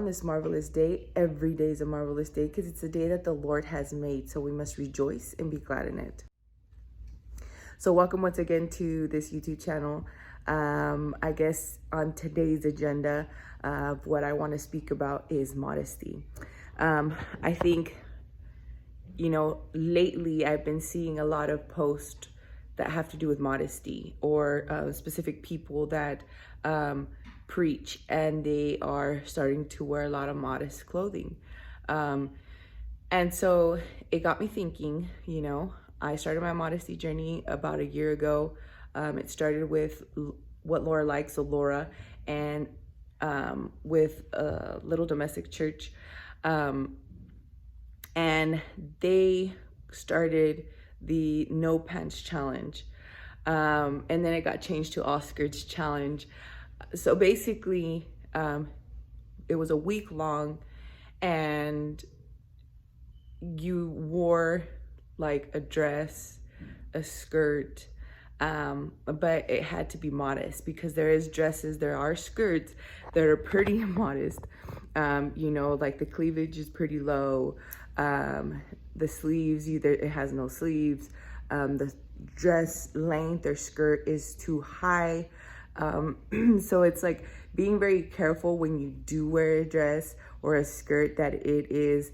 this marvelous day. Every day is a marvelous day because it's a day that the Lord has made. So we must rejoice and be glad in it. So welcome once again to this YouTube channel. I guess on today's agenda, what I want to speak about is modesty. I think, lately I've been seeing a lot of posts that have to do with modesty, or specific people that preach, and they are starting to wear a lot of modest clothing. And so it got me thinking, I started my modesty journey about a year ago. It started with What Laura Likes, so Laura, and with a little domestic church. And they started the no pants challenge. And then it got changed to all skirts challenge. So basically, it was a week long, and you wore like a dress, a skirt, but it had to be modest, because there are skirts that are pretty modest. Like the cleavage is pretty low. The sleeves, either it has no sleeves. The dress length or skirt is too high. So it's like being very careful when you do wear a dress or a skirt that it is,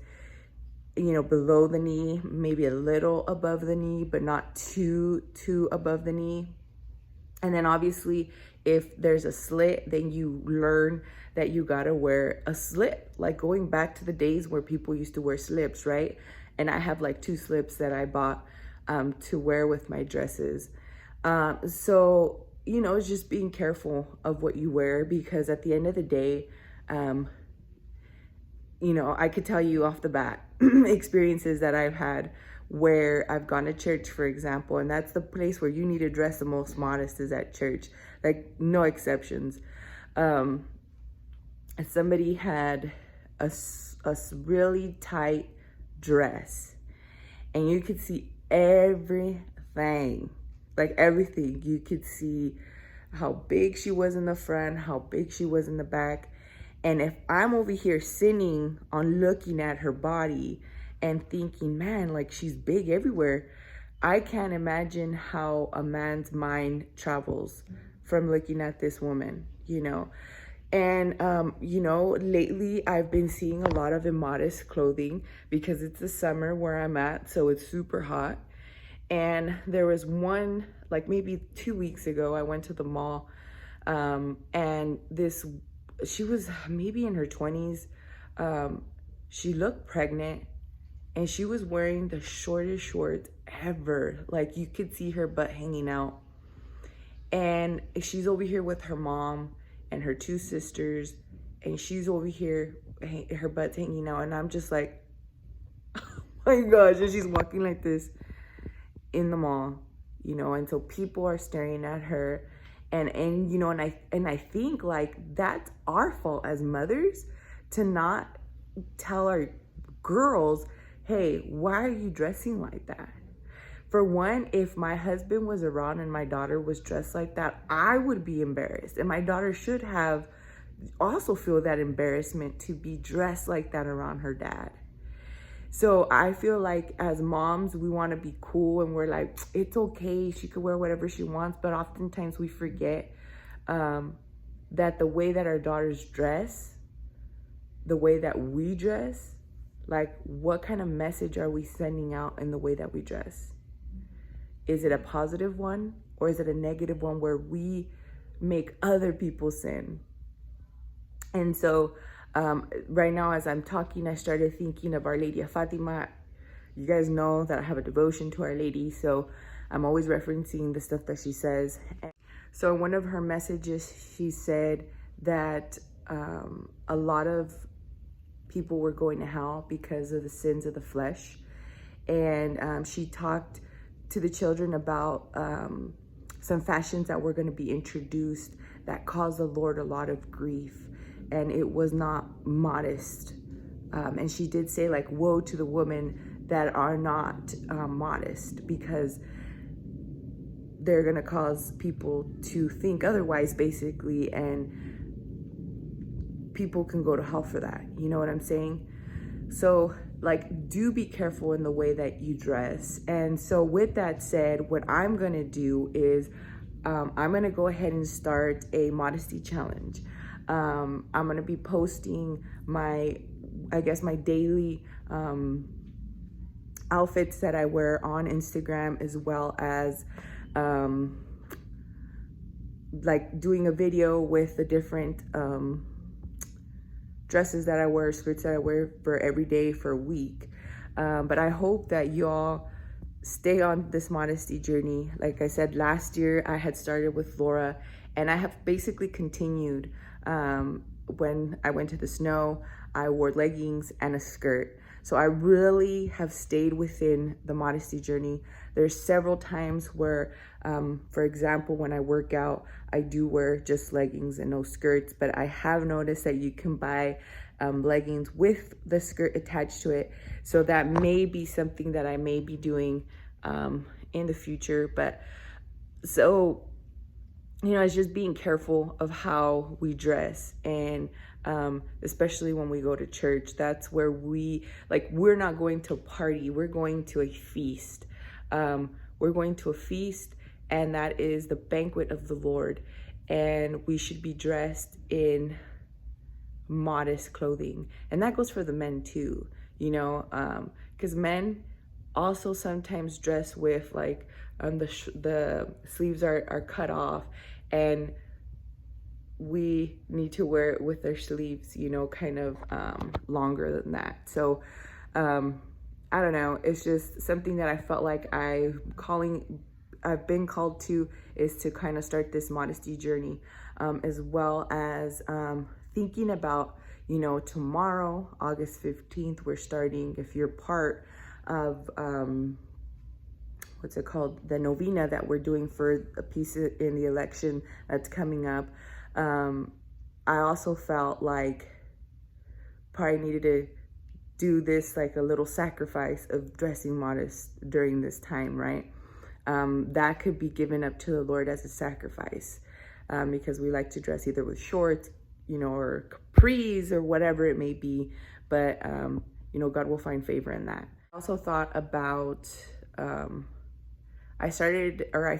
below the knee, maybe a little above the knee, but not too above the knee. And then obviously if there's a slit, then you learn that you gotta wear a slip, like going back to the days where people used to wear slips, right? And I have like 2 slips that I bought to wear with my dresses. So, it's just being careful of what you wear, because at the end of the day, I could tell you off the bat experiences that I've had where I've gone to church, for example, and that's the place where you need to dress the most modest, is at church, like no exceptions. Somebody had a really tight dress, and you could see everything, like everything. You could see how big she was in the front, how big she was in the back. And if I'm over here sitting on looking at her body and thinking, man, like she's big everywhere, I can't imagine how a man's mind travels from looking at this woman, And, lately I've been seeing a lot of immodest clothing because it's the summer where I'm at, so it's super hot. And there was one, like maybe 2 weeks ago, I went to the mall, and she was maybe in her 20s. She looked pregnant, and she was wearing the shortest shorts ever. Like you could see her butt hanging out. And she's over here with her mom and her 2 sisters, and she's over here, her butt's hanging out. And I'm just like, oh my gosh, and she's walking like this in the mall, and so people are staring at her. And I think like that's our fault as mothers to not tell our girls, hey, why are you dressing like that? For one, if my husband was around and my daughter was dressed like that, I would be embarrassed. And my daughter should have also feel that embarrassment to be dressed like that around her dad. So I feel like as moms, we want to be cool, and we're like, it's okay, she could wear whatever she wants. But oftentimes we forget that the way that our daughters dress, the way that we dress, like what kind of message are we sending out in the way that we dress? Is it a positive one, or is it a negative one where we make other people sin? And so right now, as I'm talking, I started thinking of Our Lady of Fatima. You guys know that I have a devotion to Our Lady, so I'm always referencing the stuff that she says. So in one of her messages, she said that a lot of people were going to hell because of the sins of the flesh. And she talked to the children about some fashions that were going to be introduced that caused the Lord a lot of grief. And it was not modest. And she did say, like, woe to the women that are not modest, because they're going to cause people to think otherwise, basically. And people can go to hell for that. You know what I'm saying? So like, do be careful in the way that you dress. And so with that said, what I'm gonna do is I'm gonna go ahead and start a modesty challenge. I'm gonna be posting my daily outfits that I wear on Instagram, as well as like doing a video with the different dresses that I wear, skirts that I wear for every day for a week. But I hope that y'all stay on this modesty journey. Like I said, last year I had started with Laura, and I have basically continued. When I went to the snow, I wore leggings and a skirt. So I really have stayed within the modesty journey. There's several times where, for example, when I work out, I do wear just leggings and no skirts, but I have noticed that you can buy leggings with the skirt attached to it. So that may be something that I may be doing in the future. But so, you know, it's just being careful of how we dress, and especially when we go to church. That's where we're not going to a party, we're going to a feast. We're going to a feast, and that is the banquet of the Lord, and we should be dressed in modest clothing. And that goes for the men too, you know, because men also sometimes dress with like the sleeves are cut off, and we need to wear it with their sleeves, you know, kind of longer than that. So I don't know, it's just something that I felt like I've been called to, is to kind of start this modesty journey, as well as thinking about, you know, tomorrow, August 15th, we're starting, if you're part of what's it called, the novena that we're doing for a piece in the election that's coming up. I also felt like probably needed to do this, like a little sacrifice of dressing modest during this time, right? That could be given up to the Lord as a sacrifice, because we like to dress either with shorts, you know, or capris or whatever it may be. But, you know, God will find favor in that. I also thought about, I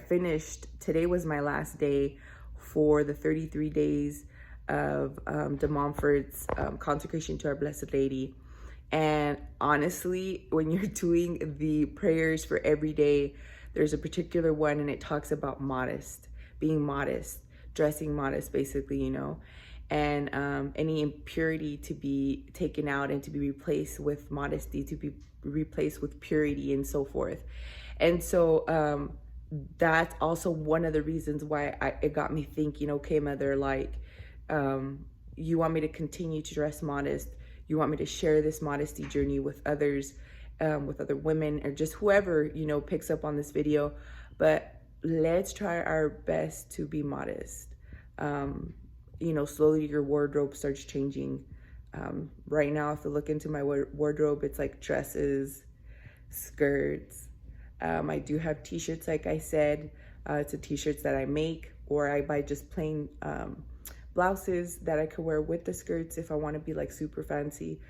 finished, today was my last day for the 33 days of de Montfort's consecration to our Blessed Lady. And honestly, when you're doing the prayers for every day, there's a particular one, and it talks about being modest, dressing modest, basically, you know, and any impurity to be taken out and to be replaced with modesty, to be replaced with purity, and so forth. And so that's also one of the reasons why it got me thinking, okay, Mother, like, you want me to continue to dress modest. You want me to share this modesty journey with others, with other women, or just whoever, you know, picks up on this video. But let's try our best to be modest. You know, slowly your wardrobe starts changing. Right now, if you look into my wardrobe, it's like dresses, skirts. I do have t-shirts, like I said. It's a t-shirts that I make, or I buy just plain blouses that I could wear with the skirts if I want to be like super fancy.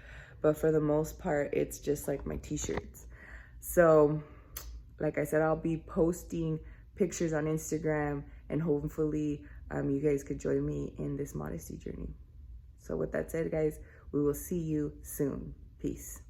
But for the most part, it's just like my t-shirts. So like I said, I'll be posting pictures on Instagram, and hopefully you guys could join me in this modesty journey. So with that said, guys, we will see you soon. Peace.